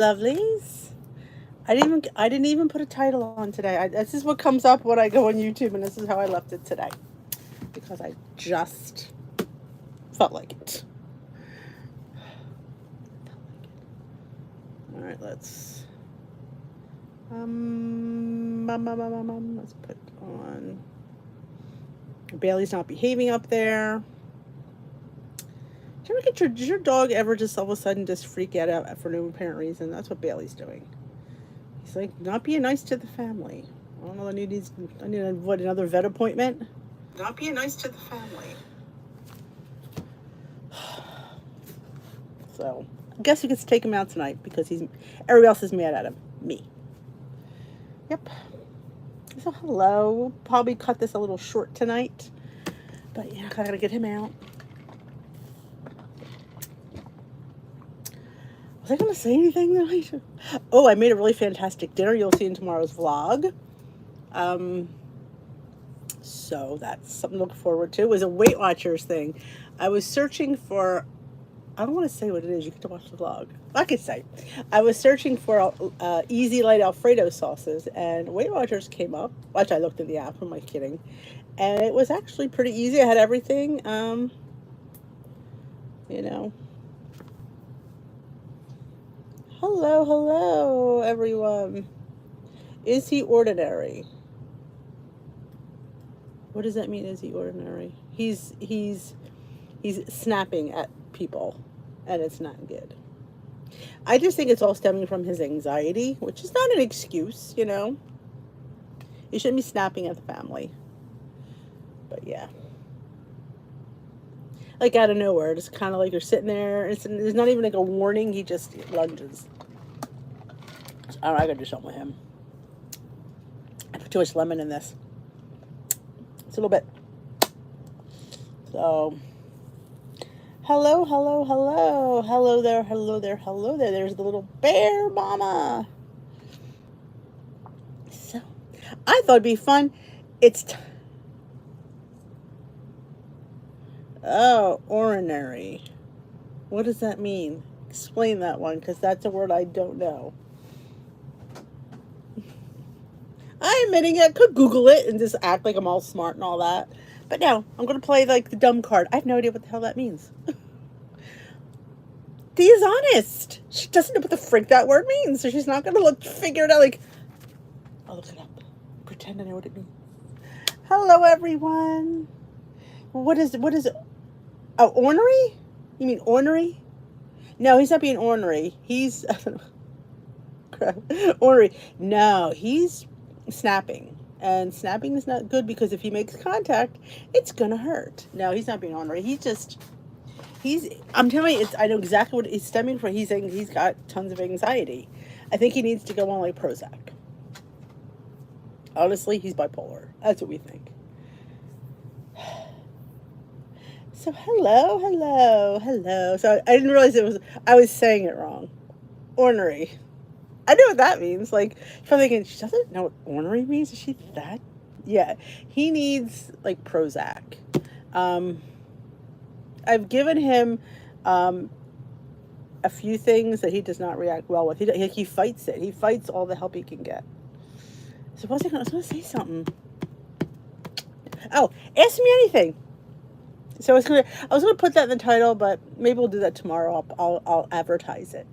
Lovelies. I didn't even put a title on today. This is what comes up when I go on YouTube, and this is how I left it today because I just felt like it. All right, let's put on. Bailey's not behaving up there. Does your dog ever just all of a sudden just freak out for no apparent reason? That's what Bailey's doing. He's like not being nice to the family. I don't know. I need what, another vet appointment. Not being nice to the family. So I guess we could take him out tonight because everybody else is mad at him. Me. Yep. So hello. We'll probably cut this a little short tonight, but yeah, I gotta get him out. Was I going to say anything tonight? Oh, I made a really fantastic dinner. You'll see in tomorrow's vlog. So that's something to look forward to. It was a Weight Watchers thing. I was searching for, I don't want to say what it is. You get to watch the vlog. I could say. I was searching for easy light Alfredo sauces, and Weight Watchers came up, which I looked in the app. Am I kidding? And it was actually pretty easy. I had everything. You know. Hello, everyone. Is he ordinary? What does that mean? Is he ordinary? He's snapping at people, and it's not good. I just think it's all stemming from his anxiety, which is not an excuse, you know. You shouldn't be snapping at the family. But yeah. Like out of nowhere, just kind of like you're sitting there. There's not even like a warning. He just lunges. All right, I gotta do something with him. I put too much lemon in this. It's a little bit. So, hello there. There's the little bear mama. So, I thought it'd be fun. Oh, ordinary. What does that mean? Explain that one, because that's a word I don't know. I'm admitting it. I could Google it and just act like I'm all smart and all that. But no, I'm going to play like the dumb card. I have no idea what the hell that means. Dee is honest. She doesn't know what the frick that word means, so she's not going to figure it out like, I'll look it up. Pretend I know what it means. Hello, everyone. What is oh, ornery? You mean ornery? No, he's not being ornery. He's crap. Ornery. No, he's snapping. And snapping is not good because if he makes contact, it's gonna hurt. No, he's not being ornery. I'm telling you, I know exactly what he's stemming from. He's saying he's got tons of anxiety. I think he needs to go on like Prozac. Honestly, he's bipolar. That's what we think. So hello. So I didn't realize I was saying it wrong. Ornery. I know what that means. Like, if I'm thinking, she doesn't know what ornery means. Is she that? Yeah. He needs like Prozac. I've given him a few things that he does not react well with. He fights it. He fights all the help he can get. So I was going to say something. Oh, ask me anything. So I was gonna put that in the title, but maybe we'll do that tomorrow. I'll advertise it.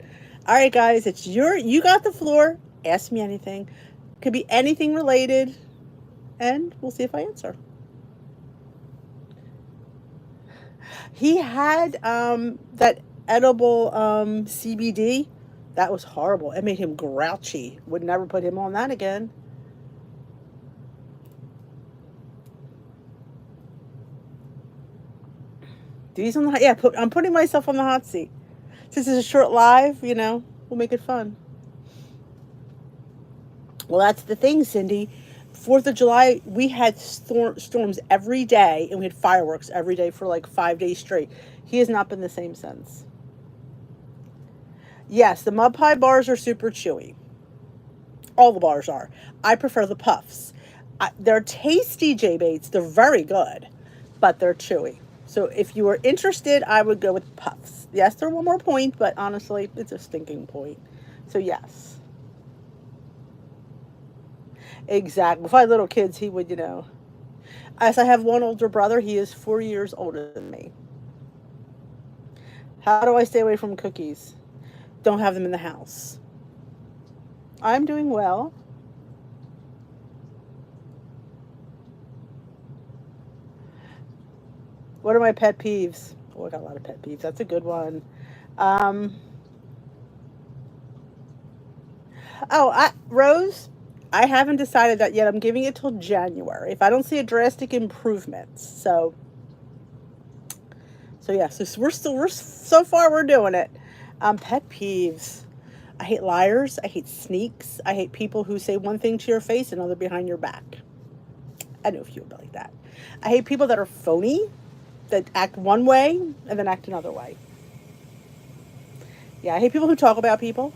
All right, guys, you got the floor. Ask me anything. Could be anything related, and we'll see if I answer. He had that edible CBD. That was horrible. It made him grouchy. Would never put him on that again. I'm putting myself on the hot seat. Since it's a short live, we'll make it fun. Well, that's the thing, Cindy. 4th of July, we had storms every day, and we had fireworks every day for like 5 days straight. He has not been the same since. Yes, the mud pie bars are super chewy. All the bars are. I prefer the puffs. They're tasty, J-Bates. They're very good, but they're chewy. So if you were interested, I would go with puffs. Yes, they're one more point, but honestly, it's a stinking point. So yes, exactly. If I had little kids, he would, As I have one older brother, he is 4 years older than me. How do I stay away from cookies? Don't have them in the house. I'm doing well. What are my pet peeves? Oh, I got a lot of pet peeves. That's a good one. Um, Rose, I haven't decided that yet. I'm giving it till January. If I don't see a drastic improvement, so yeah. So we're so far we're doing it. Pet peeves. I hate liars. I hate sneaks. I hate people who say one thing to your face and another behind your back. I know a few about like that. I hate people that are phony, that act one way and then act another way. Yeah, I hate people who talk about people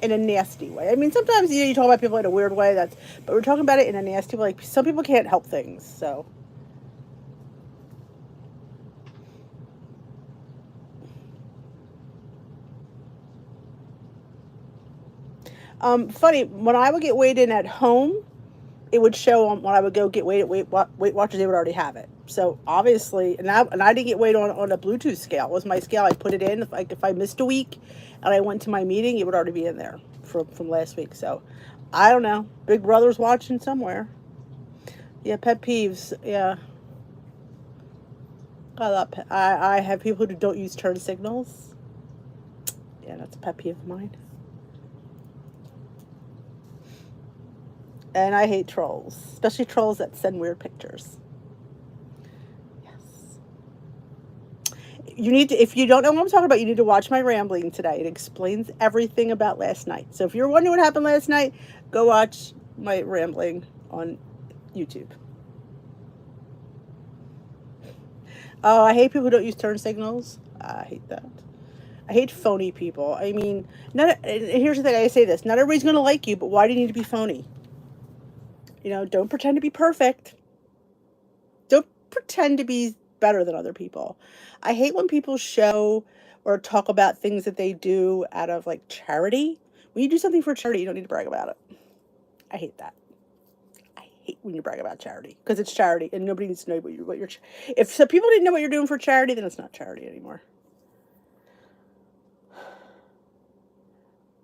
in a nasty way. I mean, sometimes you talk about people in a weird way. But we're talking about it in a nasty way. Like some people can't help things. So, funny when I would get weighed in at home, it would show on when I would go get weighed at Weight Watchers. They would already have it. So obviously, and I didn't get weighed on a Bluetooth scale. It was my scale. I put it in. If I missed a week, and I went to my meeting, it would already be in there from last week. So, I don't know. Big Brother's watching somewhere. Yeah, pet peeves. Yeah, I have people who don't use turn signals. Yeah, that's a pet peeve of mine. And I hate trolls, especially trolls that send weird pictures. Yes. You need to, if you don't know what I'm talking about, you need to watch my rambling today. It explains everything about last night. So if you're wondering what happened last night, go watch my rambling on YouTube. Oh, I hate people who don't use turn signals. I hate that. I hate phony people. I mean, here's the thing. I say this: not everybody's gonna like you, but why do you need to be phony? Don't pretend to be perfect. Don't pretend to be better than other people. I hate when people show or talk about things that they do out of like charity. When you do something for charity, you don't need to brag about it. I hate that. I hate when you brag about charity because it's charity and nobody needs to know what you're. If so people didn't know what you're doing for charity, then it's not charity anymore.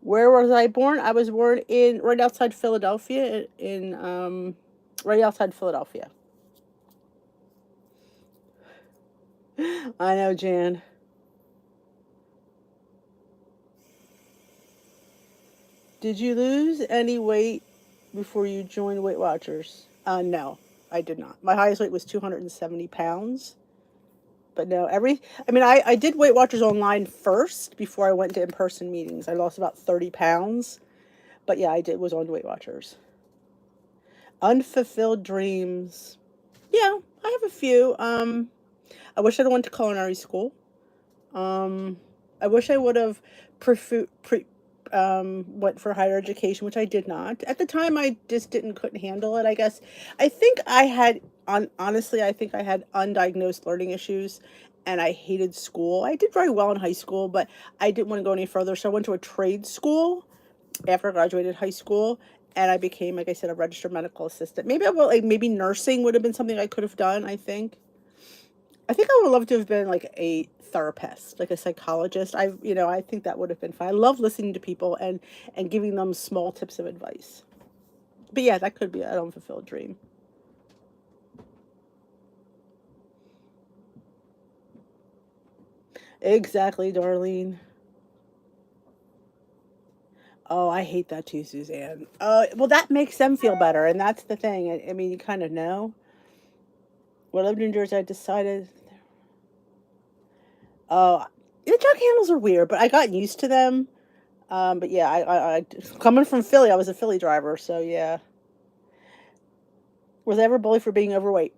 Where was I born? I was born in right outside Philadelphia, in right outside Philadelphia. I know, Jan. Did you lose any weight before you joined Weight Watchers? No, I did not. My highest weight was 270 pounds. But no, I mean, I did Weight Watchers online first before I went to in-person meetings. I lost about 30 pounds. But yeah, was on Weight Watchers. Unfulfilled dreams. Yeah, I have a few. I wish I'd went to culinary school. Um, I wish I would have went for higher education, which I did not. At the time, I just couldn't handle it. I guess I think I had honestly, I think I had undiagnosed learning issues, and I hated school. I did very well in high school, but I didn't want to go any further, so I went to a trade school after I graduated high school. And I became, like I said, a registered medical assistant. Maybe maybe nursing would have been something I could have done. I think I would love to have been like a therapist, like a psychologist. I think that would have been fun. I love listening to people and giving them small tips of advice. But yeah, that could be an unfulfilled dream. Exactly, Darlene. Oh, I hate that too, Suzanne. Well, that makes them feel better, and that's the thing. I mean, you kind of know. When I lived in New Jersey, I decided. Oh, the jug handles are weird, but I got used to them. But yeah, I coming from Philly, I was a Philly driver, so yeah. Was I ever bullied for being overweight?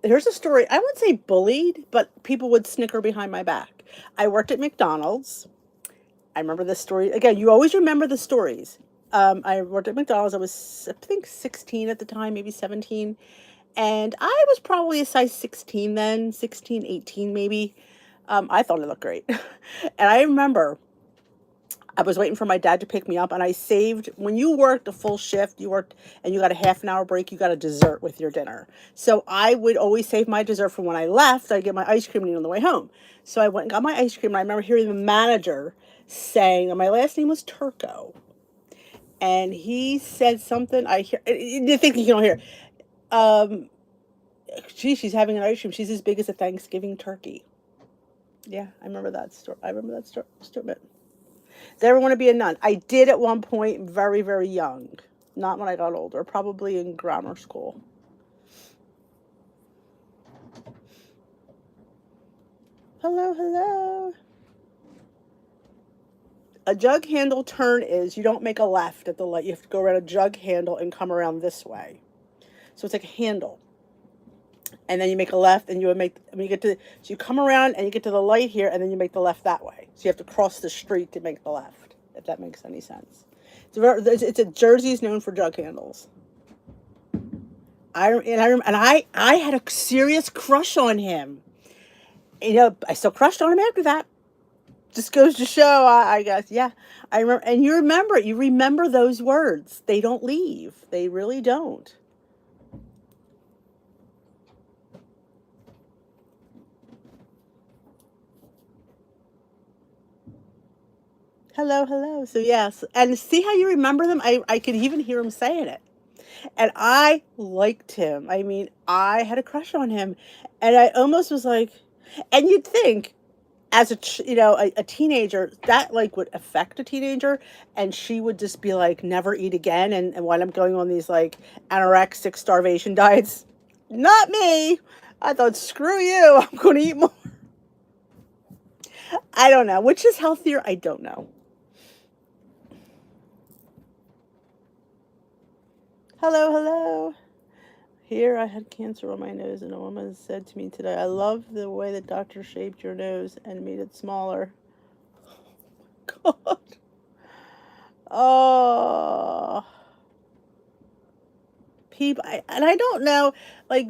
Here's a story. I wouldn't say bullied, but people would snicker behind my back. I worked at McDonald's. I remember this story. Again, you always remember the stories. I worked at McDonald's. I was, I think, 16 at the time, maybe 17. And I was probably a size 16 then, 16, 18 maybe. I thought it looked great. And I remember I was waiting for my dad to pick me up, and I saved, when you worked a full shift, you worked and you got a half an hour break, you got a dessert with your dinner. So I would always save my dessert for when I left. I'd get my ice cream on the way home. So I went and got my ice cream, and I remember hearing the manager saying, and my last name was Turco, and he said something, I hear, you think you don't hear, um, gee, she's having an ice cream, she's as big as a Thanksgiving turkey. Yeah, I remember that story. I remember that story. Stupid. Did I ever want to be a nun? I did at one point, very, very young. Not when I got older, probably in grammar school. Hello, hello. A jug handle turn is you don't make a left at the light. You have to go around a jug handle and come around this way. So it's like a handle. And then you make a left, and you would make, when you get to, so you come around and you get to the light here, and then you make the left that way. So you have to cross the street to make the left, if that makes any sense. It's a Jersey is known for jug handles. I had a serious crush on him. You know, I still crushed on him after that. Just goes to show, I guess, yeah. I remember, and you remember it. You remember those words. They don't leave. They really don't. Hello, hello. So yes, and see how you remember them? I could even hear him saying it. And I liked him. I mean, I had a crush on him. And I almost was like, and you'd think, as a teenager, that like would affect a teenager, and she would just be like, never eat again, and wind up going on these like anorexic starvation diets. Not me. I thought, screw you, I'm going to eat more. I don't know. Which is healthier? I don't know. Hello, hello. Here I had cancer on my nose, and a woman said to me today, I love the way the doctor shaped your nose and made it smaller. God. Oh. People, and I don't know, like,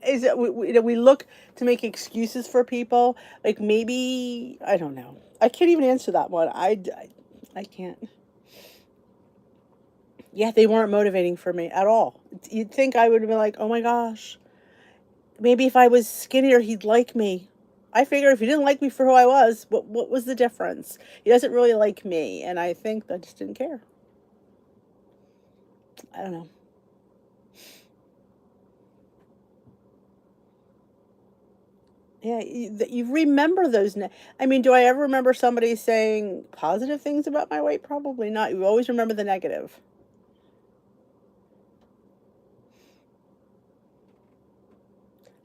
is it, we look to make excuses for people? Like, maybe, I don't know. I can't even answer that one. I can't. Yeah, they weren't motivating for me at all. You'd think I would have been like, oh my gosh, maybe if I was skinnier, he'd like me. I figured if he didn't like me for who I was, what was the difference? He doesn't really like me, and I think I just didn't care. I don't know. Yeah, you remember those. I mean, do I ever remember somebody saying positive things about my weight? Probably not. You always remember the negative.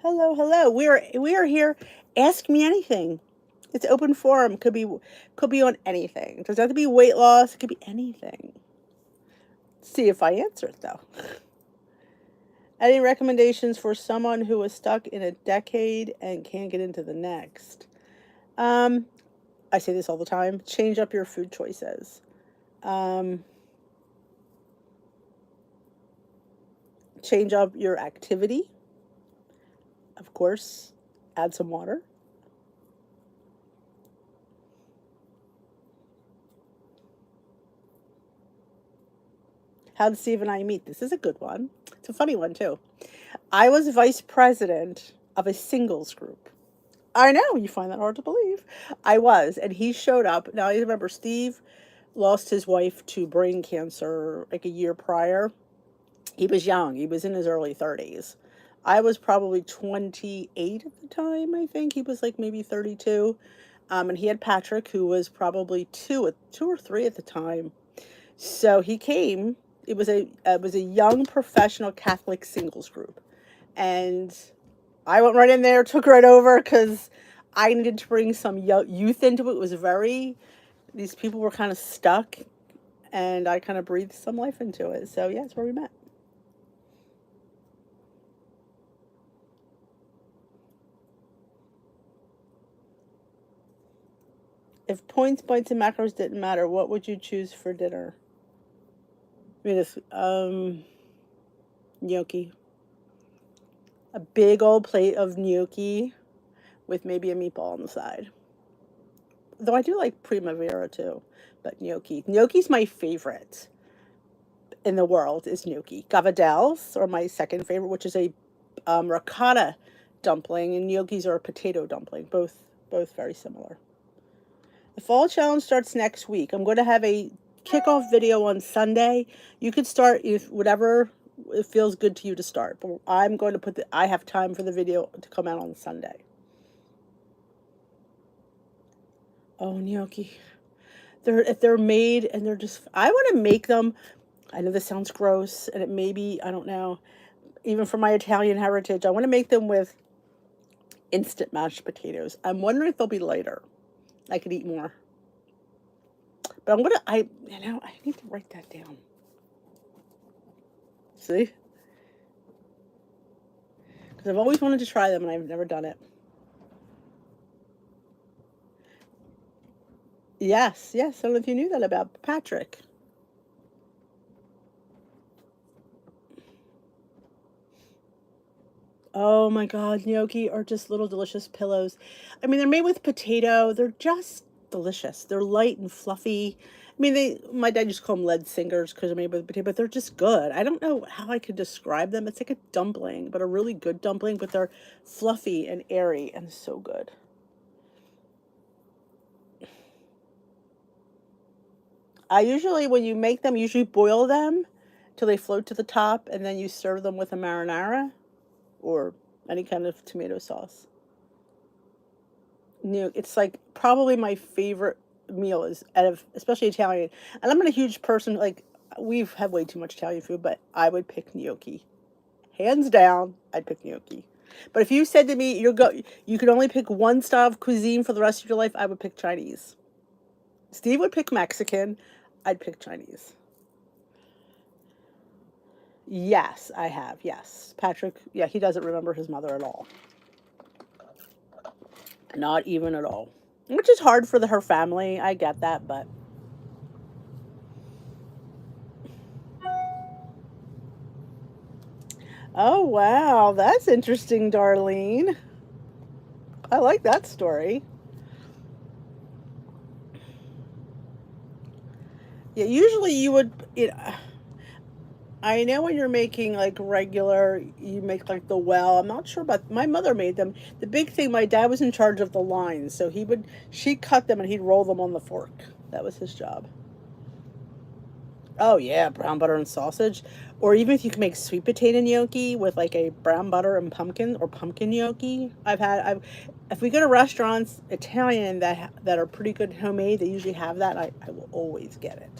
Hello, hello. We are here. Ask me anything. It's open forum. Could be on anything. It doesn't have to be weight loss. It could be anything. See if I answer it though. Any recommendations for someone who was stuck in a decade and can't get into the next? Um, I say this all the time. Change up your food choices. Um, change up your activity. Of course, add some water. How did Steve and I meet? This is a good one. It's a funny one, too. I was vice president of a singles group. I know, you find that hard to believe. I was, and he showed up. Now, I remember Steve lost his wife to brain cancer like a year prior. He was young, he was in his early 30s. I was probably 28 at the time, I think. He was like maybe 32. And he had Patrick, who was probably two or three at the time. So he came. It was a young professional Catholic singles group, and I went right in there, took right over because I needed to bring some youth into it. It was these people were kind of stuck, and I kind of breathed some life into it. So yeah, that's where we met. If points, bites, and macros didn't matter, what would you choose for dinner? I mean, gnocchi. A big old plate of gnocchi with maybe a meatball on the side. though I do like Primavera too, but gnocchi. Gnocchi's my favorite in the world is gnocchi. Gavadels are my second favorite, which is a ricotta dumpling, and gnocchis are a potato dumpling. Both very similar. The fall challenge starts next week. I'm going to have a kickoff video on Sunday. You could start if whatever it feels good to you to start, but I'm going to put I have time for the video to come out on Sunday. Oh, gnocchi. If they're made and they're just, I want to make them. I know this sounds gross, and it may be, I don't know, even for my Italian heritage, I want to make them with instant mashed potatoes. I'm wondering if they'll be lighter. I could eat more. But I need to write that down. See? Because I've always wanted to try them and I've never done it. Yes. I don't know if you knew that about Patrick. Oh my God, gnocchi are just little delicious pillows. I mean, they're made with potato. They're just delicious. They're light and fluffy. I mean, my dad used to call them lead singers because they're made with potato, but they're just good. I don't know how I could describe them. It's like a dumpling, but a really good dumpling, but they're fluffy and airy and so good. When you make them, usually boil them till they float to the top, and then you serve them with a marinara or any kind of tomato sauce. It's like probably my favorite meal is out of especially Italian. And I'm not a huge person, like we've had way too much Italian food, but I would pick gnocchi. Hands down, I'd pick gnocchi. But if you said to me you could only pick one style of cuisine for the rest of your life, I would pick Chinese. Steve would pick Mexican, I'd pick Chinese. Yes, I have. Yes. Patrick, yeah, he doesn't remember his mother at all. Not even at all. Which is hard for her family. I get that, but oh wow, that's interesting, Darlene. I like that story. Yeah, usually you would, I know when you're making like regular, you make like the well. I'm not sure about, my mother made them. The big thing, my dad was in charge of the lines, so she'd cut them and he'd roll them on the fork. That was his job. Oh yeah, brown butter and sausage. Or even if you can make sweet potato gnocchi with like a brown butter and pumpkin or pumpkin gnocchi. If we go to restaurants, Italian that are pretty good homemade, they usually have that. I will always get it.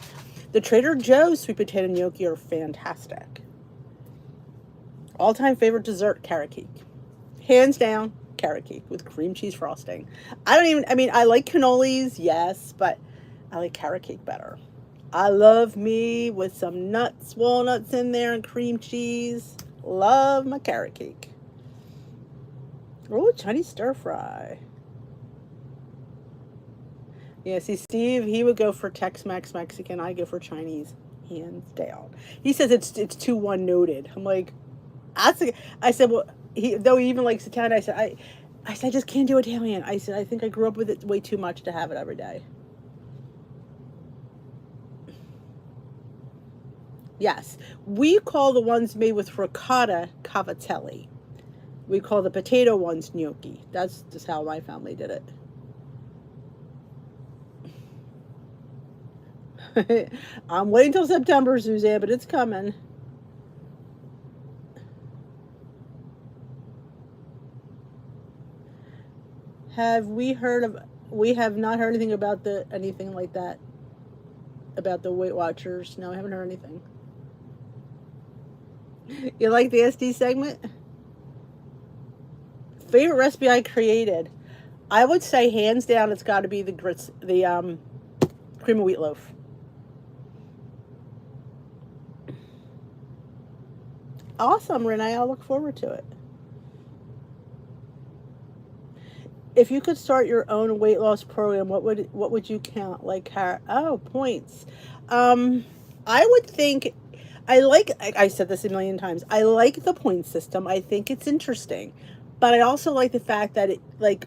The Trader Joe's sweet potato gnocchi are fantastic. All-time favorite dessert, carrot cake. Hands down, carrot cake with cream cheese frosting. I like cannolis, yes, but I like carrot cake better. I love me with some nuts, walnuts in there, and cream cheese. Love my carrot cake. Oh, Chinese stir fry. Yeah, see, Steve, he would go for Tex-Mex Mexican. I go for Chinese, hands down. He says it's too one noted. I'm like, I said, well, though he even likes Italian. I said I just can't do Italian. I said I think I grew up with it way too much to have it every day. Yes, we call the ones made with ricotta cavatelli. We call the potato ones gnocchi. That's just how my family did it. I'm waiting till September, Suzanne, but it's coming. We have not heard anything about anything like that, about the Weight Watchers. No, I haven't heard anything. You like the SD segment? Favorite recipe I created? I would say hands down it's got to be the cream of wheat loaf. Awesome, Renee. I'll look forward to it. If you could start your own weight loss program, what would you count? Like points. I would think I said this a million times. I like the point system. I think it's interesting. But I also like the fact that it, like,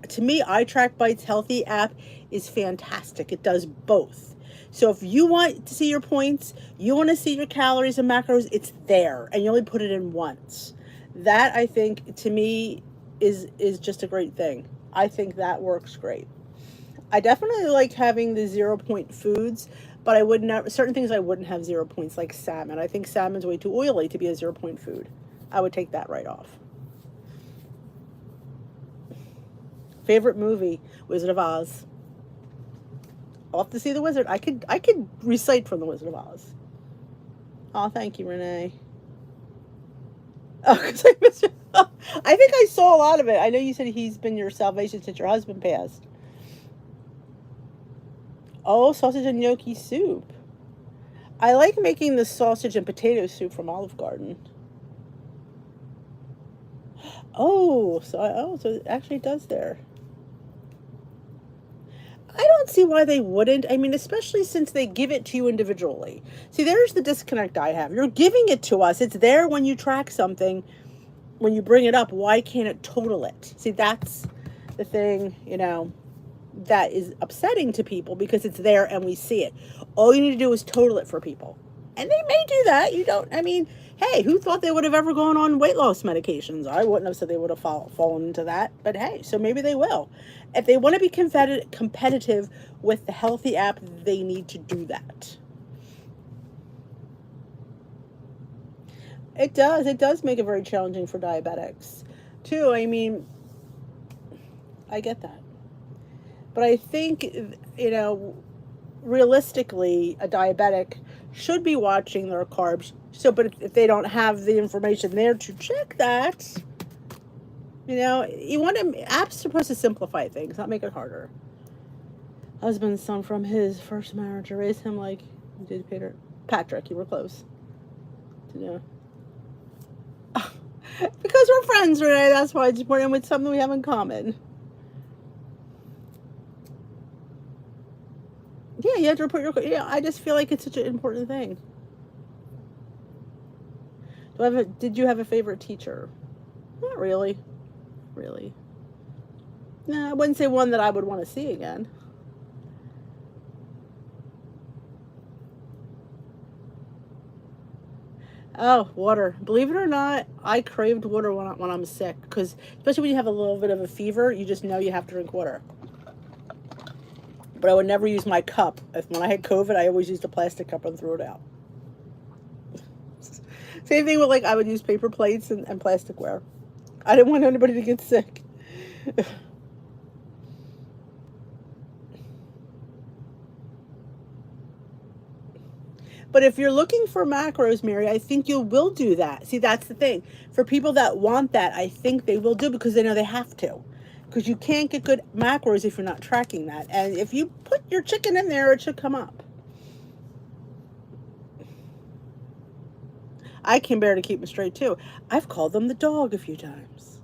to me, iTrack Bites Healthy app is fantastic. It does both. So if you want to see your points, you want to see your calories and macros, it's there, and you only put it in once. That, I think, to me, is just a great thing. I think that works great. I definitely like having the 0 point foods, but I would not, certain things I wouldn't have 0 points, like salmon. I think salmon's way too oily to be a 0 point food. I would take that right off. Favorite movie, Wizard of Oz. I'll have to see the Wizard. I could recite from the Wizard of Oz. Oh, thank you, Renee. Oh, because I missed it. I think I saw a lot of it. I know you said he's been your salvation since your husband passed. Oh, sausage and gnocchi soup. I like making the sausage and potato soup from Olive Garden. Oh, so it actually does there. I don't see why they wouldn't. I mean, especially since they give it to you individually. See, there's the disconnect I have. You're giving it to us. It's there when you track something. When you bring it up, why can't it total it? See, that's the thing, that is upsetting to people, because it's there and we see it. All you need to do is total it for people. And they may do that. You don't, I mean, hey, who thought they would have ever gone on weight loss medications? I wouldn't have said they would have fallen into that. But hey, so maybe they will. If they want to be competitive with the healthy app, they need to do that. It does. It does make it very challenging for diabetics, too. I mean, I get that. But I think, realistically, a diabetic should be watching their carbs. So, but if they don't have the information there to check that, you want to, apps supposed to simplify things, not make it harder. Husband's son from his first marriage, raised him like you did Peter. Patrick, you were close. Yeah. Because we're friends, Renee. That's why I just put in with something we have in common. Yeah, you have to report your. Yeah, I just feel like it's such an important thing. Did you have a favorite teacher? Not really. Really. No, I wouldn't say one that I would want to see again. Oh, water. Believe it or not, I craved water when I'm sick, because especially when you have a little bit of a fever, you just know you have to drink water. But I would never use my cup. When I had COVID, I always used a plastic cup and threw it out. Same thing with, like, I would use paper plates and plasticware. I didn't want anybody to get sick. But if you're looking for macros, Mary, I think you will do that. See, that's the thing. For people that want that, I think they will do, because they know they have to. Because you can't get good macros if you're not tracking that. And if you put your chicken in there, it should come up. I can bear to keep them straight, too. I've called them the dog a few times.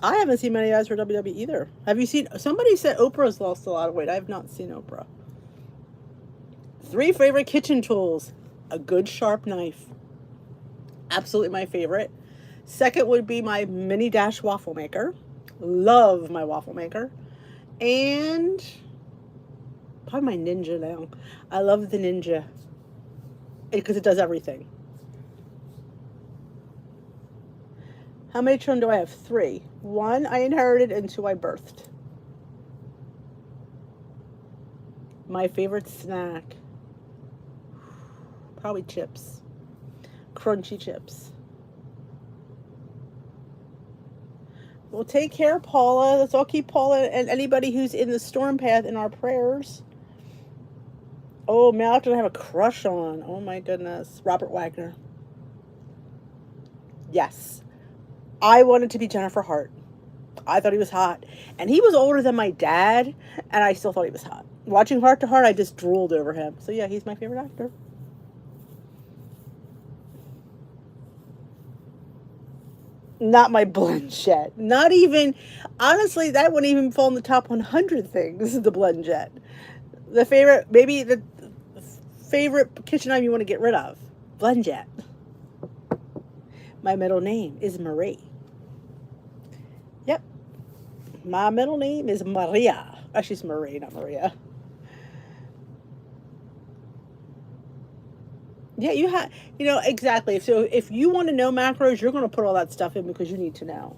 I haven't seen many ads for WW either. Have you seen? Somebody said Oprah's lost a lot of weight. I have not seen Oprah. 3 favorite kitchen tools. A good sharp knife. Absolutely my favorite. Second would be my mini dash waffle maker. Love my waffle maker. And probably my Ninja now. I love the Ninja, because it does everything. How many children do I have? 3. 1 I inherited and 2 I birthed. My favorite snack. Probably chips. Crunchy chips. Well, take care, Paula. Let's all keep Paula and anybody who's in the storm path in our prayers. Oh, Malcolm, I have a crush on. Oh, my goodness. Robert Wagner. Yes. I wanted to be Jennifer Hart. I thought he was hot. And he was older than my dad, and I still thought he was hot. Watching Heart to Heart, I just drooled over him. So, yeah, he's my favorite actor. Not my Blendjet. Not even, honestly, that wouldn't even fall in the top 100 things. This is the Blendjet. The favorite, maybe the favorite kitchen item you want to get rid of. Blendjet. My middle name is Marie. Yep. My middle name is Maria. Actually, it's Marie, not Maria. Yeah, exactly. So if you want to know macros, you're going to put all that stuff in because you need to know.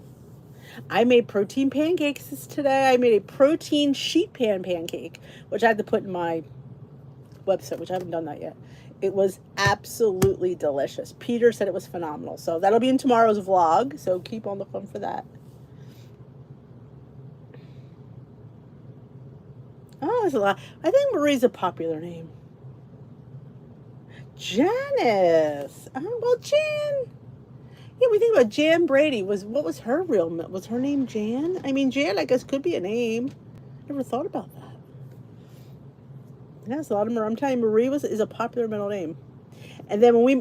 I made protein pancakes today. I made a protein sheet pan pancake, which I had to put in my website, which I haven't done that yet. It was absolutely delicious. Peter said it was phenomenal. So that'll be in tomorrow's vlog. So keep on the phone for that. Oh, there's a lot. I think Marie's a popular name. Janice. Oh, well, Jan. Yeah, we think about Jan Brady. What was her was her name Jan? I mean, Jan, I guess, could be a name. Never thought about that. Yes, a lot of them. I'm telling you, Marie is a popular middle name. And then when we,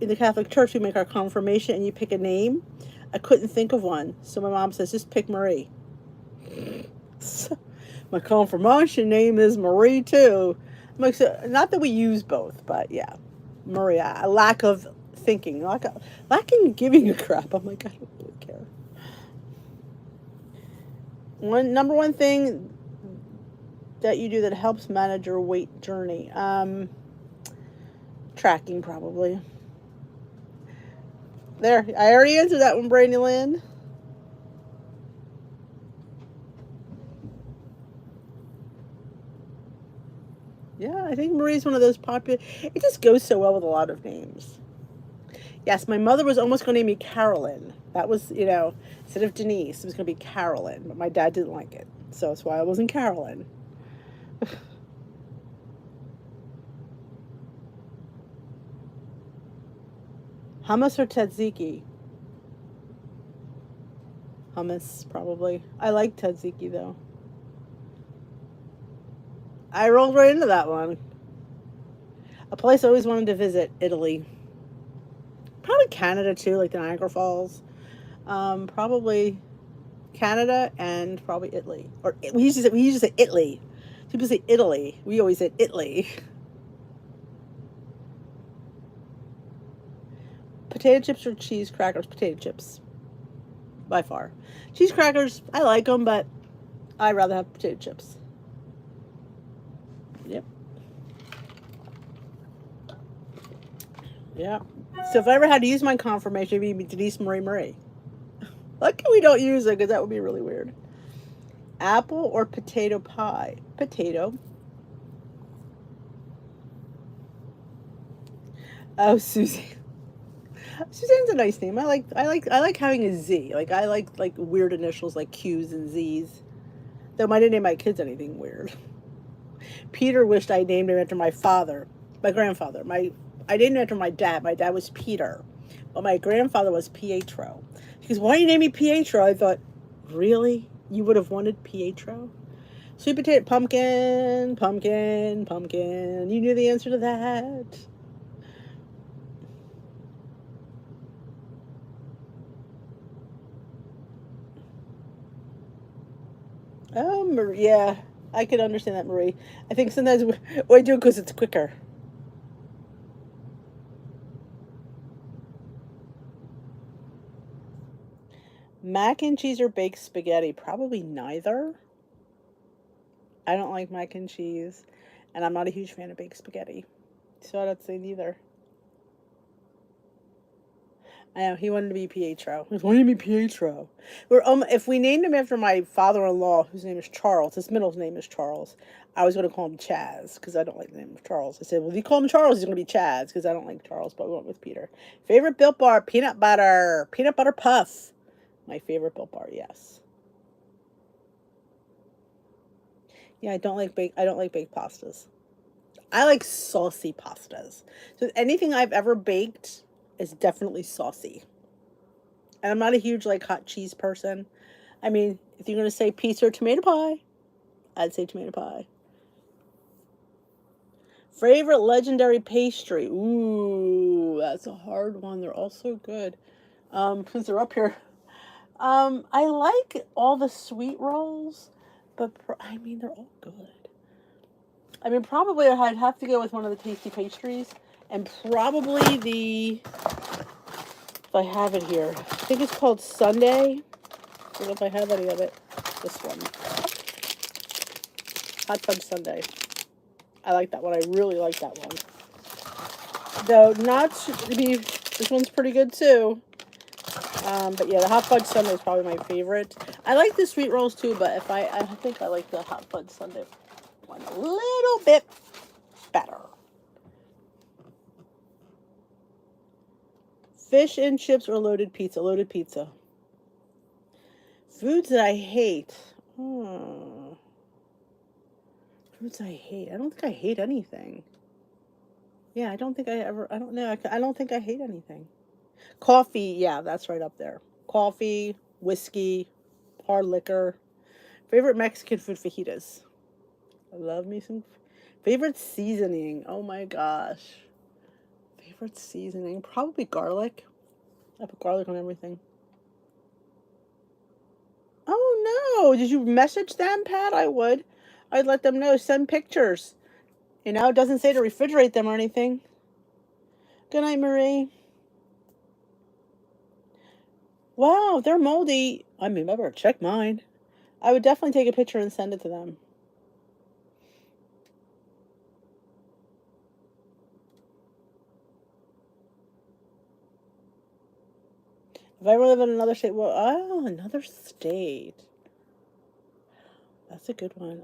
in the Catholic Church, we make our confirmation and you pick a name. I couldn't think of one. So my mom says, just pick Marie. So my confirmation name is Marie, too. I'm like, so, not that we use both, but yeah. Maria. A lack of thinking. Lacking giving a crap. I'm like, I don't really care. Number one thing that you do that helps manage your weight journey. Tracking, probably. There, I already answered that one, Brandy Lynn. Yeah, I think Marie's one of those popular. It just goes so well with a lot of names. Yes, my mother was almost going to name me Carolyn. That was, instead of Denise, it was going to be Carolyn. But my dad didn't like it. So that's why I wasn't Carolyn. Hummus or tzatziki? Hummus, probably. I like tzatziki, though. I rolled right into that one. A place I always wanted to visit, Italy. Probably Canada, too, like the Niagara Falls. Probably Canada and probably Italy. Or we usually say Italy. People say Italy. We always say Italy. Potato chips or cheese crackers? Potato chips. By far. Cheese crackers, I like them, but I'd rather have potato chips. Yep. Yeah. So if I ever had to use my confirmation, it'd be Denise Marie. Lucky we don't use it because that would be really weird. Apple or potato pie? Potato. Oh, Susie. Suzanne's a nice name. I like having a Z. I like weird initials like Q's and Z's. Though I didn't name my kids anything weird. Peter wished I named him after my father, my grandfather. I named him after my dad. My dad was Peter, but my grandfather was Pietro. He goes, "Why do you name me Pietro?" I thought, really? You would have wanted Pietro? Sweet potato, pumpkin, pumpkin, pumpkin. You knew the answer to that. Marie, yeah, I could understand that, Marie. I think sometimes I do it because it's quicker. Mac and cheese or baked spaghetti? Probably neither. I don't like mac and cheese, and I'm not a huge fan of baked spaghetti. So I'd say neither. I know, he wanted to be Pietro. He wanted to be Pietro. If we named him after my father-in-law, whose name is Charles, his middle name is Charles, I was going to call him Chaz, because I don't like the name of Charles. I said, well, if you call him Charles, he's going to be Chaz, because I don't like Charles, but we went with Peter. Favorite Built Bar? Peanut butter. Peanut butter puff. My favorite Built Bar, yes. Yeah, I don't like baked pastas. I like saucy pastas. So anything I've ever baked is definitely saucy. And I'm not a huge hot cheese person. I mean, if you're gonna say pizza or tomato pie, I'd say tomato pie. Favorite legendary pastry? Ooh, that's a hard one. They're all so good. Since they're up here, I like all the sweet rolls, but I mean they're all good. I mean, probably I'd have to go with one of the tasty pastries, and probably the if I have it here. I think it's called Sunday. I don't know if I have any of it. This one. Hot Fudge Sundae. I like that one. I really like that one. Though not to be, this one's pretty good too. But yeah, the Hot Fudge Sundae is probably my favorite. I like the sweet rolls too, but I think I like the Hot Fudge Sundae one a little bit better. Fish and chips or loaded pizza? Loaded pizza. Foods that I hate. Foods I hate. I don't think I hate anything. Yeah, I don't think I ever, I don't know. I don't think I hate anything. Coffee, yeah, that's right up there. Coffee, whiskey, hard liquor. Favorite Mexican food, fajitas. I love me some. Favorite seasoning, oh my gosh. Favorite seasoning, probably garlic. I put garlic on everything. Oh no, did you message them, Pat? I would. I'd let them know. Send pictures. You know, it doesn't say to refrigerate them or anything. Good night, Marie. Wow, they're moldy. I mean, I better check mine. I would definitely take a picture and send it to them. If I ever live in another state, well, oh, another state. That's a good one.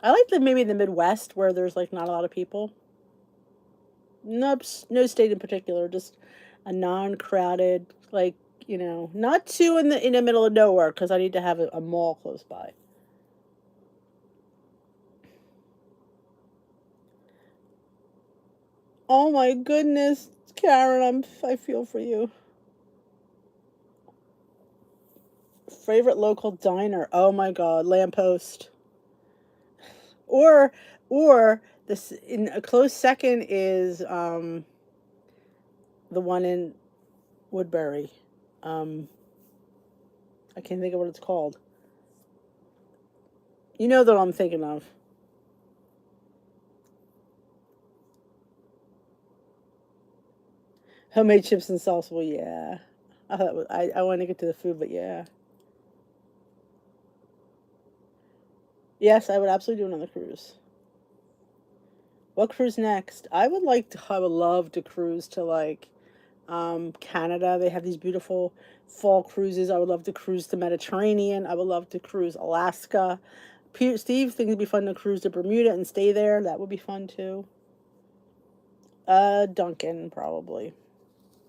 I like maybe the Midwest where there's like not a lot of people. Nope, no state in particular, just a non-crowded, like, you know, not too in the middle of nowhere because I need to have a mall close by. Oh my goodness, Karen, I feel for you. Favorite local diner? Oh my God, Lamppost. Or this in a close second is the one in Woodbury. I can't think of what it's called. You know that I'm thinking of. Homemade chips and salsa. Well, yeah. I want to get to the food, but yeah. Yes, I would absolutely do another cruise. What cruise next? I would love to cruise to like Canada. They have these beautiful fall cruises. I would love to cruise the Mediterranean. I would love to cruise Alaska. Steve thinks it'd be fun to cruise to Bermuda and stay there. That would be fun too. Dunkin' probably.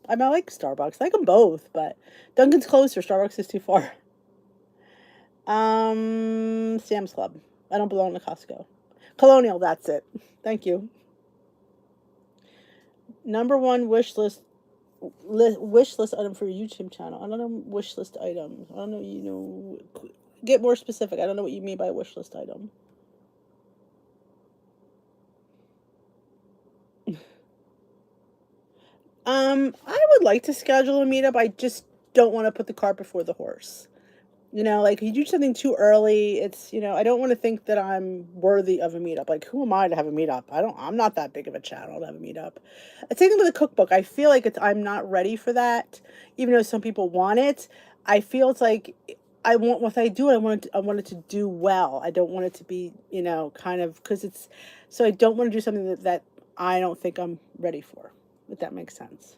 I mean, I like Starbucks. I like them both, but Dunkin's closer. Starbucks is too far. Sam's Club. I don't belong to Costco. Colonial, that's it. Thank you. Number one wish list item for your YouTube channel. I don't know wish list items. I don't know, you know, get more specific. I don't know what you mean by wish list item. I would like to schedule a meetup. I just don't want to put the cart before the horse. You know, like you do something too early, it's, you know, I don't want to think that I'm worthy of a meetup. Like, who am I to have a meetup? I'm not that big of a channel to have a meetup. Same thing with a cookbook. I feel like I'm not ready for that, even though some people want it. I feel it's like I want what I do. I want it to do well. I don't want it to be, you know, kind of because so I don't want to do something that I don't think I'm ready for. If that makes sense.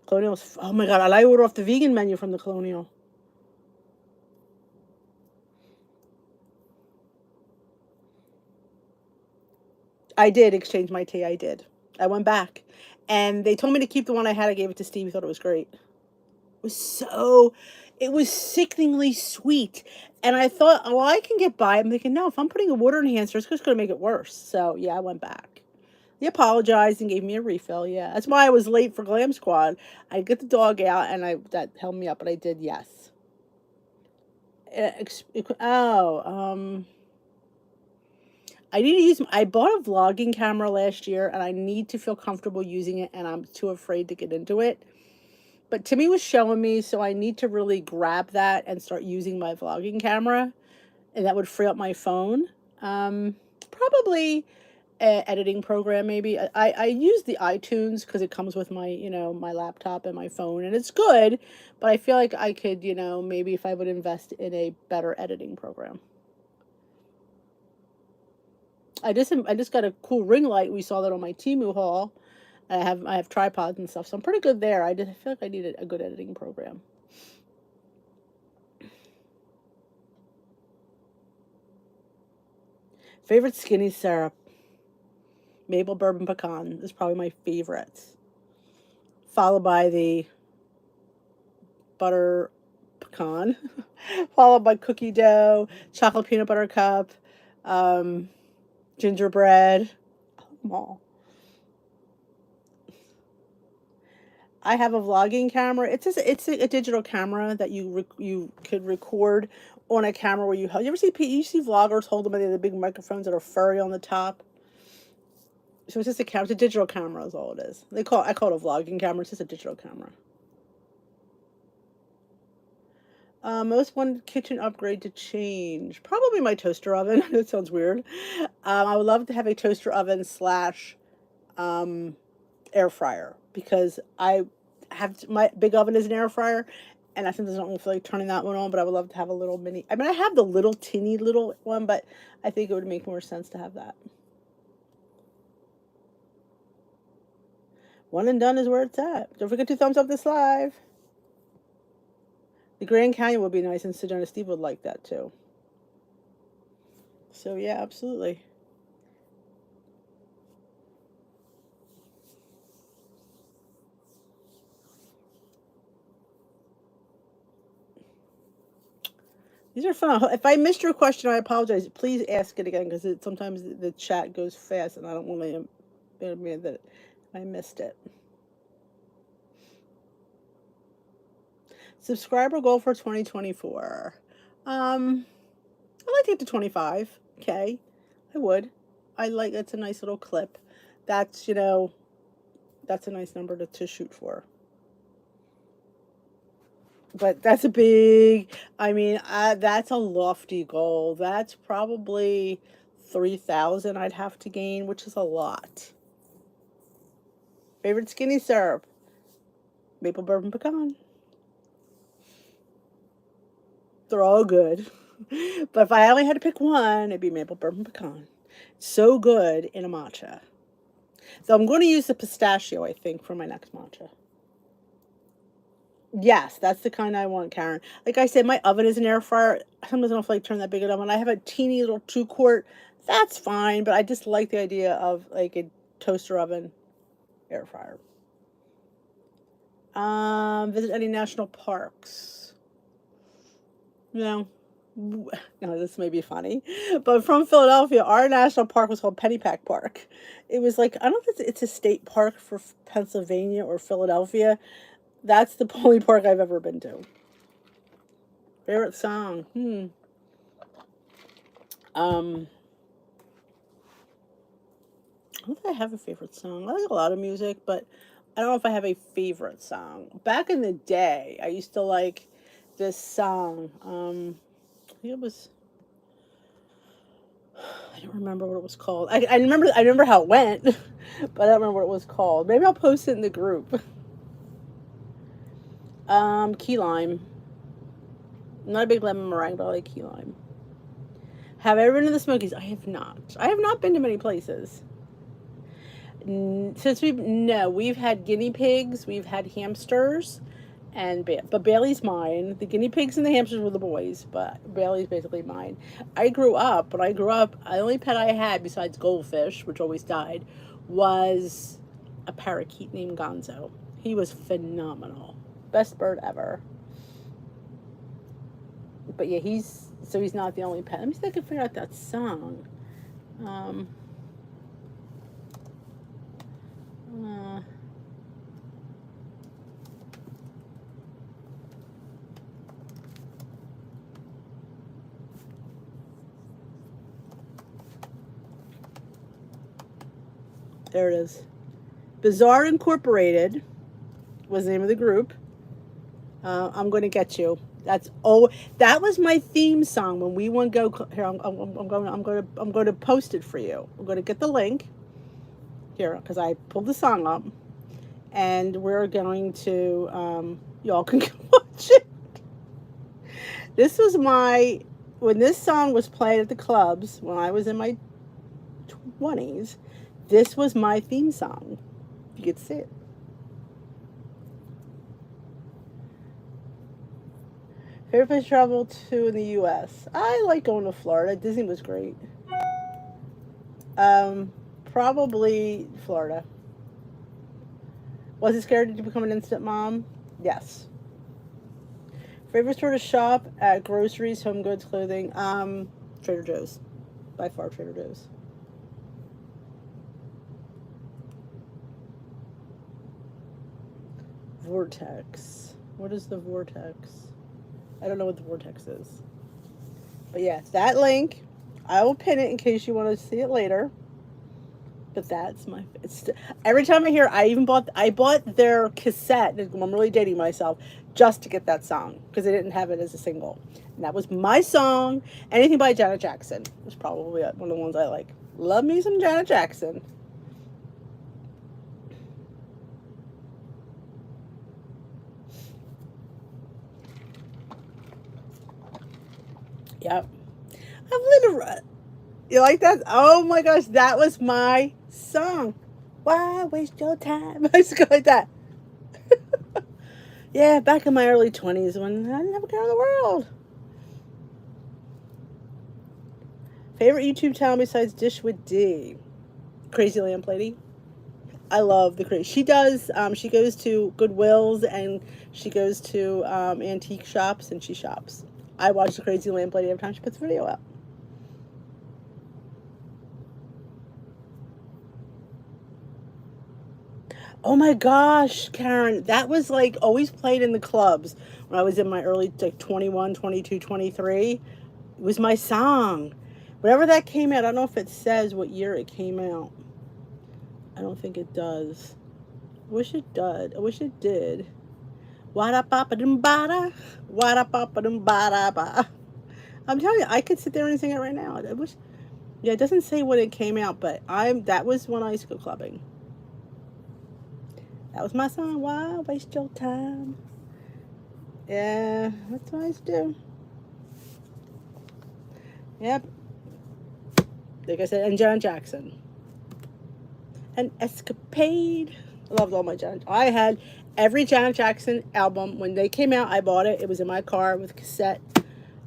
Colonial's. Oh my God, I order off the vegan menu from the Colonial. I did exchange my tea. I did. I went back, and they told me to keep the one I had. I gave it to Steve. He thought it was great. It was sickeningly sweet, and I thought, oh, well, I can get by. I'm thinking, no, if I'm putting a water enhancer, it's just going to make it worse. So yeah, I went back. He apologized and gave me a refill. Yeah, that's why I was late for Glam Squad. I get the dog out, and that held me up, but I did, yes. Oh, I need to I bought a vlogging camera last year and I need to feel comfortable using it and I'm too afraid to get into it. But Timmy was showing me, so I need to really grab that and start using my vlogging camera, and that would free up my phone. Probably editing program maybe. I use the iTunes because it comes with my, my laptop and my phone, and it's good, but I feel like I could, maybe if I would invest in a better editing program. I just got a cool ring light. We saw that on my Temu haul. I have tripods and stuff, so I'm pretty good there. I just feel like I needed a good editing program. Favorite skinny syrup. Maple bourbon pecan is probably my favorite. Followed by the butter pecan. Followed by cookie dough, chocolate peanut butter cup, gingerbread. I love them all. I have a vlogging camera. It's a digital camera that you could record on a camera where you ever see vloggers hold them and they have the big microphones that are furry on the top. So it's just a camera. It's a digital camera is all it is. I call it a vlogging camera. It's just a digital camera. Most one kitchen upgrade to change. Probably my toaster oven. That sounds weird. I would love to have a toaster oven slash air fryer because my big oven is an air fryer, and I sometimes don't feel like turning that one on. But I would love to have a little mini. I mean, I have the little teeny little one, but I think it would make more sense to have that. One and done is where it's at. Don't forget to thumbs up this live. The Grand Canyon would be nice, and Sedona Steve would like that too. So yeah, absolutely. These are fun. If I missed your question, I apologize. Please ask it again because sometimes the chat goes fast, and I don't want to admit that I missed it. Subscriber goal for 2024. I'd like to get to 25. Okay, I would. That's a nice little clip. That's that's a nice number to shoot for. But that's that's a lofty goal. That's probably 3,000 I'd have to gain, which is a lot. Favorite skinny syrup? Maple bourbon pecan. They're all good. But if I only had to pick one, it'd be maple bourbon pecan. So good in a matcha. So I'm going to use the pistachio, I think, for my next matcha. Yes, that's the kind I want, Karen. Like I said, my oven is an air fryer. Sometimes I don't feel like turning that big of an oven. I have a teeny little 2-quart. That's fine, but I just like the idea of like a toaster oven air fryer. Visit any national parks? No. No, this may be funny, but from Philadelphia, our national park was called Pennypack Park. It was like, I don't know if it's a state park for Pennsylvania or Philadelphia. That's the only park I've ever been to. Favorite song? I don't think I have a favorite song. I like a lot of music, but I don't know if I have a favorite song. Back in the day, I used to like this song. I think it was. I don't remember what it was called. I remember how it went, but I don't remember what it was called. Maybe I'll post it in the group. Key lime. I'm not a big lemon meringue, but I like key lime. Have I ever been to the Smokies? I have not. I have not been to many places. We've had guinea pigs, we've had hamsters, but Bailey's mine. The guinea pigs and the hamsters were the boys, but Bailey's basically mine. The only pet I had besides goldfish, which always died, was a parakeet named Gonzo. He was phenomenal. Best bird ever. But yeah, he's not the only pet. Let me see if I can figure out that song. There it is. Bizarre Incorporated was the name of the group. I'm going to get you. That was my theme song when we want to go here. I'm going to post it for you. I'm going to get the link here because I pulled the song up, and we're going to y'all can go watch it. This was when this song was played at the clubs when I was in my 20s. This was my theme song. You could see it. Favorite place to travel to in the U.S.? I like going to Florida. Disney was great. Probably Florida. Was it scary to become an instant mom? Yes. Favorite store to shop at: groceries, home goods, clothing? Trader Joe's. By far, Trader Joe's. Vortex. What is the vortex? I don't know what the vortex is. But yeah, that link, I will pin it in case you want to see it later. But that's every time I hear, I bought their cassette. I'm really dating myself just to get that song because they didn't have it as a single, and that was my song. Anything by Janet Jackson was probably one of the ones I like. Love me some Janet Jackson. Yep. I've lived a... You like that? Oh my gosh, that was my song. Why waste your time? I used to go like that. Yeah, back in my early 20s when I didn't have a care in the world. Favorite YouTube channel besides Dish with D? Crazy Lamp Lady. I love the crazy. She does, she goes to Goodwills and she goes to antique shops and she shops. I watch the Crazy Lamp Lady every time she puts a video up. Oh my gosh, Karen, that was like always played in the clubs when I was in my early, like 21, 22, 23. It was my song. Whenever that came out, I don't know if it says what year it came out. I don't think it does. Wish it did. I wish it did. Wada papa dum bada. Wada papa dum bada ba. I'm telling you, I could sit there and sing it right now. I wish. Yeah, it doesn't say when it came out, but that was when I used to go clubbing. That was my song. Why waste your time? Yeah, that's what I used to do. Yep. Like I said, and Janet Jackson. An escapade. I loved all my Janet. I had every Janet Jackson album. When they came out, I bought it. It was in my car with cassette.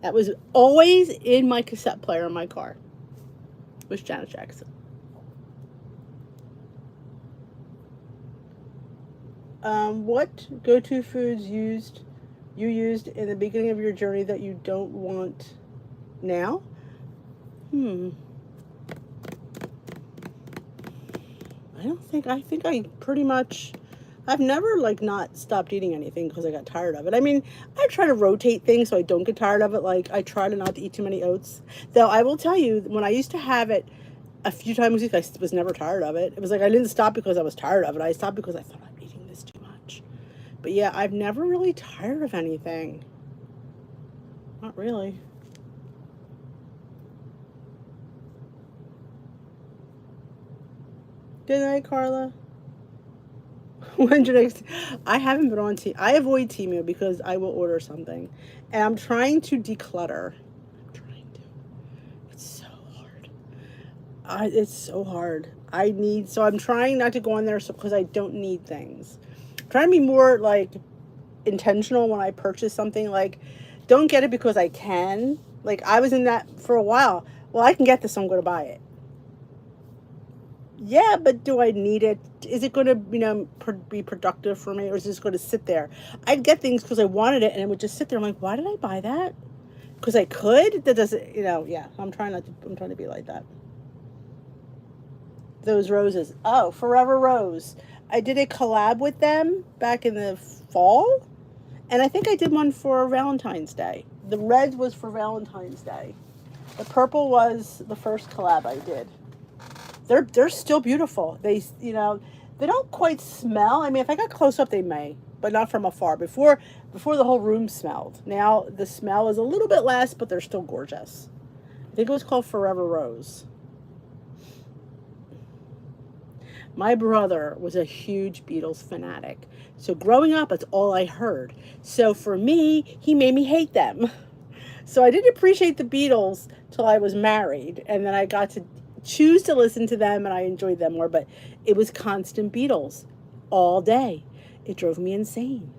That was always in my cassette player in my car. It was Janet Jackson. What go-to foods you used in the beginning of your journey that you don't want now? I think I pretty much, I've never like not stopped eating anything because I got tired of it. I mean, I try to rotate things so I don't get tired of it. Like I try to not to eat too many oats. Though I will tell you, when I used to have it a few times a week, I was never tired of it. It was like I didn't stop because I was tired of it. I stopped because I thought I'm eating this too much. But yeah, I've never really tired of anything. Not really. Good night, Carla. When's your next? I haven't been on I avoid Temu because I will order something, and I'm trying to declutter. It's so hard. It's so hard. So I'm trying not to go on there because I don't need things. I'm trying to be more like intentional when I purchase something. Like, don't get it because I can. Like I was in that for a while. Well, I can get this, so I'm going to buy it. Yeah, but do I need it? Is it going to, be productive for me, or is it just going to sit there? I'd get things because I wanted it, and it would just sit there. I'm like, why did I buy that? Because I could. That doesn't, yeah. I'm trying to be like that. Those roses. Oh, Forever Rose. I did a collab with them back in the fall, and I think I did one for Valentine's Day. The red was for Valentine's Day. The purple was the first collab I did. They're still beautiful. They, They don't quite smell. I mean, if I got close up, they may, but not from afar. Before the whole room smelled. Now the smell is a little bit less, but they're still gorgeous. I think it was called Forever Rose. My brother was a huge Beatles fanatic. So growing up, that's all I heard. So for me, he made me hate them. So I didn't appreciate the Beatles till I was married. And then I got to choose to listen to them and I enjoyed them more. But it was constant Beatles all day. It drove me insane.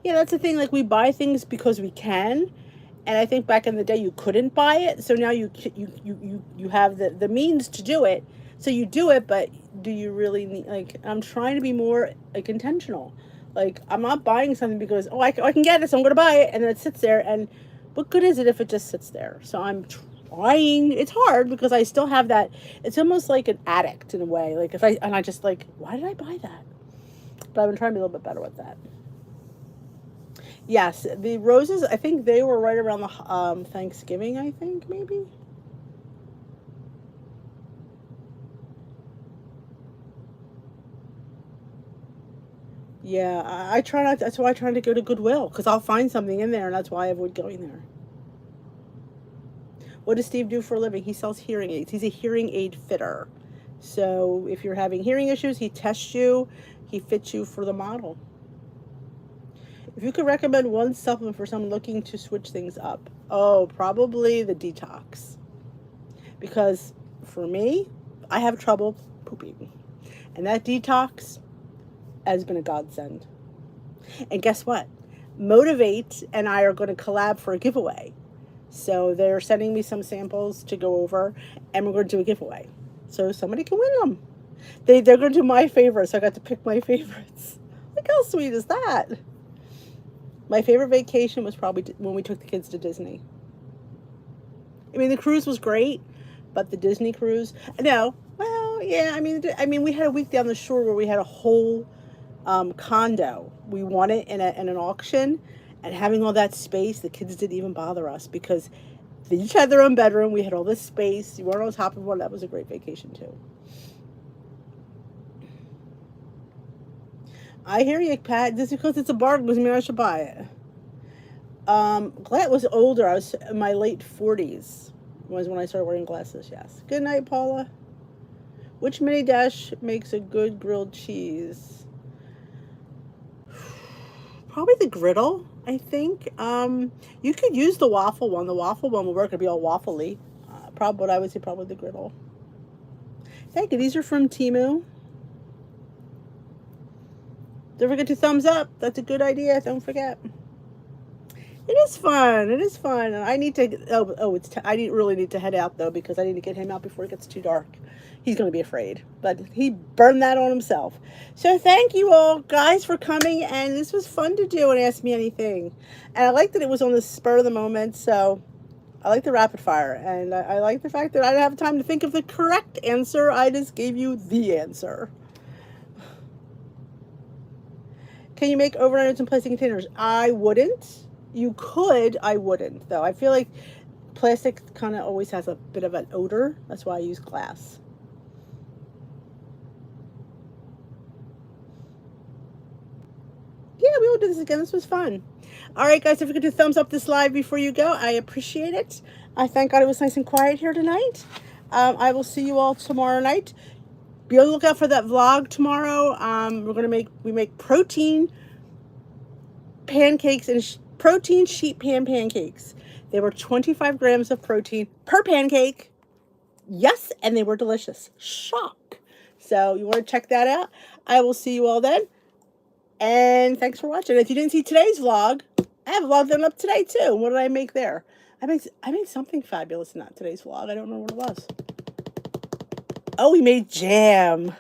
Yeah, that's the thing. Like, we buy things because we can. And I think back in the day you couldn't buy it, so now you have the means to do it, so you do it. But do you really need, like, I'm trying to be more like intentional. Like, I'm not buying something because, oh, I can get it, so I'm gonna buy it, and then it sits there, and what good is it if it just sits there? So I'm trying. It's hard because I still have that. It's almost like an addict in a way. Like, if I just like, why did I buy that? But I've been trying to be a little bit better with that. Yes, the roses, I think they were right around the Thanksgiving, I think, maybe. Yeah, I try not, that's why I try to go to Goodwill, because I'll find something in there, and that's why I avoid going there. What does Steve do for a living? He sells hearing aids. He's a hearing aid fitter. So if you're having hearing issues, he tests you, he fits you for the model. If you could recommend one supplement for someone looking to switch things up, oh, probably the detox. Because for me, I have trouble pooping. And that detox has been a godsend. And guess what? Motivate and I are going to collab for a giveaway. So they're sending me some samples to go over, and we're going to do a giveaway. So somebody can win them. They're going to do my favorites, so I got to pick my favorites. Look how sweet is that? My favorite vacation was probably when we took the kids to Disney. I mean, the cruise was great, but the Disney cruise, no, well, yeah, I mean, we had a week down the shore where we had a whole condo. We won it in an auction, and having all that space, the kids didn't even bother us because they each had their own bedroom. We had all this space. You weren't on top of one. That was a great vacation too. I hear you, Pat. Just because it's a bargain doesn't mean I should buy it. Glad was older. I was in my late 40s was when I started wearing glasses, yes. Good night, Paula. Which mini dash makes a good grilled cheese? Probably the griddle, I think. You could use the waffle one. The waffle one will work. It'll be all waffly. Probably, what I would say, probably the griddle. Thank you. These are from Temu. Don't forget to thumbs up. That's a good idea. Don't forget. It is fun. It is fun. I need to. I really need to head out though because I need to get him out before it gets too dark. He's going to be afraid, but he burned that on himself. So thank you all guys for coming, and this was fun to do and ask me anything. And I like that it was on the spur of the moment. So I like the rapid fire, and I like the fact that I didn't have time to think of the correct answer. I just gave you the answer. Can you make overnight oats in plastic containers? I wouldn't. You could. I wouldn't, though. I feel like plastic kind of always has a bit of an odor. That's why I use glass. Yeah, we will do this again. This was fun. All right, guys, if you could do thumbs up this live before you go, I appreciate it. I thank God it was nice and quiet here tonight. I will see you all tomorrow night. Be on the lookout for that vlog tomorrow. We make protein pancakes and protein sheet pan pancakes. They were 25 grams of protein per pancake. Yes, and they were delicious. Shock. So you want to check that out. I will see you all then. And thanks for watching. If you didn't see today's vlog, I have a vlog done up today too. What did I make there? I made something fabulous in that today's vlog. I don't know what it was. Oh, we made jam.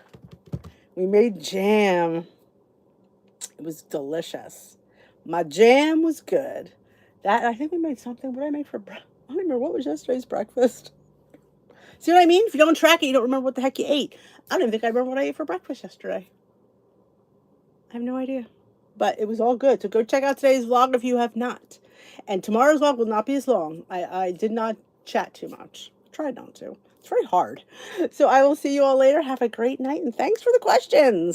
We made jam. It was delicious. My jam was good. I think we made something. What did I make for breakfast? I don't remember. What was yesterday's breakfast? See what I mean? If you don't track it, you don't remember what the heck you ate. I don't even think I remember what I ate for breakfast yesterday. I have no idea. But it was all good. So go check out today's vlog if you have not. And tomorrow's vlog will not be as long. I did not chat too much. tried not to. It's very hard. So I will see you all later. Have a great night, and thanks for the questions.